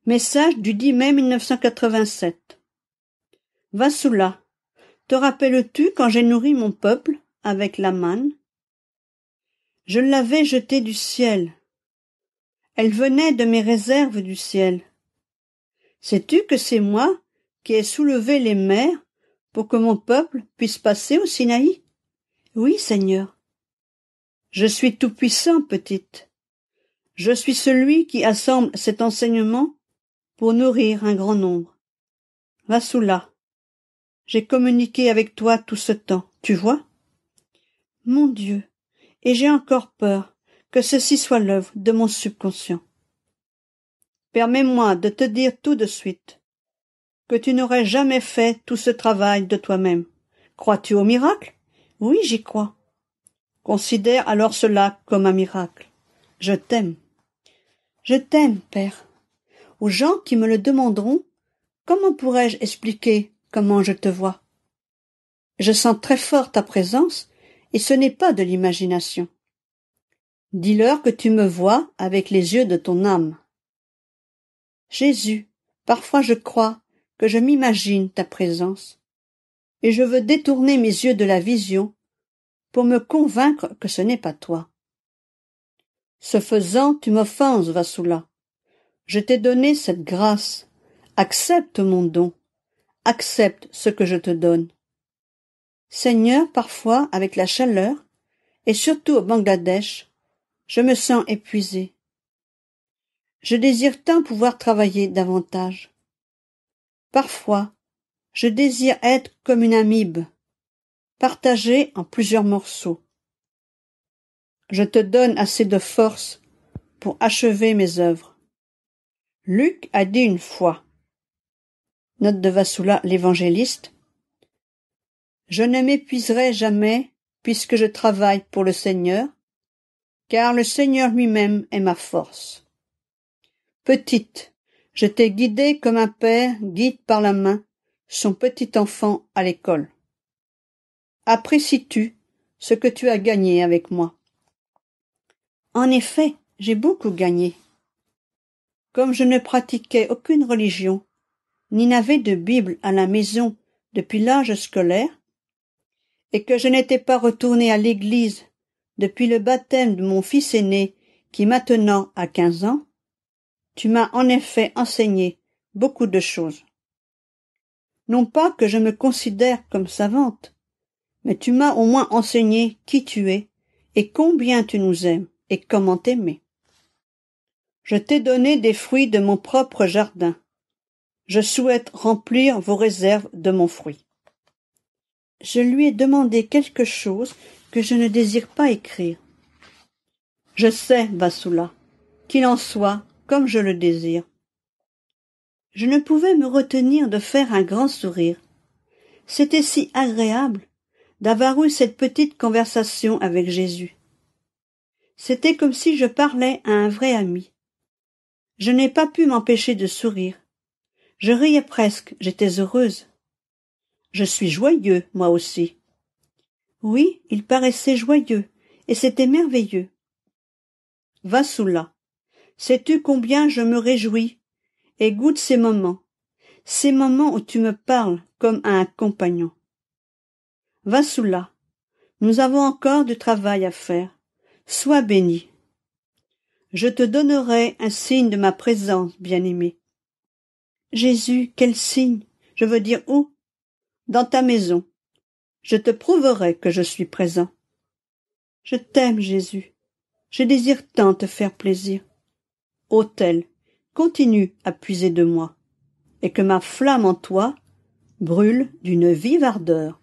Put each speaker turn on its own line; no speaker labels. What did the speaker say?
Message du 10 mai 1987. Vassula, te rappelles-tu quand j'ai nourri mon peuple avec la manne? Je l'avais jetée du ciel. Elle venait de mes réserves du ciel. Sais-tu que c'est moi qui ai soulevé les mers pour que mon peuple puisse passer au Sinaï? Oui, Seigneur. Je suis tout-puissant, petite. Je suis celui qui assemble cet enseignement pour nourrir un grand nombre. Vassula, j'ai communiqué avec toi tout ce temps, tu vois? Mon Dieu, et j'ai encore peur que ceci soit l'œuvre de mon subconscient. Permets-moi de te dire tout de suite que tu n'aurais jamais fait tout ce travail de toi-même. Crois-tu au miracle? Oui, j'y crois. Considère alors cela comme un miracle. Je t'aime. Je t'aime, Père. Aux gens qui me le demanderont, comment pourrais-je expliquer comment je te vois? Je sens très fort ta présence, et ce n'est pas de l'imagination. Dis-leur que tu me vois avec les yeux de ton âme. Jésus, parfois je crois que je m'imagine ta présence, et je veux détourner mes yeux de la vision pour me convaincre que ce n'est pas toi. Ce faisant, tu m'offenses, Vassula. Je t'ai donné cette grâce. Accepte mon don. Accepte ce que je te donne. Seigneur, parfois, avec la chaleur, et surtout au Bangladesh, je me sens épuisée. Je désire tant pouvoir travailler davantage. Parfois, je désire être comme une amibe, partagée en plusieurs morceaux. Je te donne assez de force pour achever mes œuvres. Luc a dit une fois, note de Vassula l'évangéliste, « Je ne m'épuiserai jamais puisque je travaille pour le Seigneur, car le Seigneur lui-même est ma force. » Petite, je t'ai guidée comme un père guide par la main son petit enfant à l'école. Apprécies-tu ce que tu as gagné avec moi? En effet, j'ai beaucoup gagné. Comme je ne pratiquais aucune religion, ni n'avais de Bible à la maison depuis l'âge scolaire, et que je n'étais pas retournée à l'église depuis le baptême de mon fils aîné qui maintenant a 15 ans, tu m'as en effet enseigné beaucoup de choses. Non pas que je me considère comme savante, mais tu m'as au moins enseigné qui tu es et combien tu nous aimes et comment t'aimer. Je t'ai donné des fruits de mon propre jardin. Je souhaite remplir vos réserves de mon fruit. Je lui ai demandé quelque chose que je ne désire pas écrire. Je sais, Vassula, qu'il en soit comme je le désire. Je ne pouvais me retenir de faire un grand sourire. C'était si agréable d'avoir eu cette petite conversation avec Jésus. C'était comme si je parlais à un vrai ami. Je n'ai pas pu m'empêcher de sourire. Je riais presque, j'étais heureuse. Je suis joyeux, moi aussi. Oui, il paraissait joyeux, et c'était merveilleux. Vassula, sais-tu combien je me réjouis et goûte ces moments où tu me parles comme à un compagnon. Vassula, nous avons encore du travail à faire. Sois béni. Je te donnerai un signe de ma présence, bien-aimé. Jésus, quel signe? Je veux dire où? Dans ta maison. Je te prouverai que je suis présent. Je t'aime, Jésus. Je désire tant te faire plaisir. Autel, continue à puiser de moi, et que ma flamme en toi brûle d'une vive ardeur.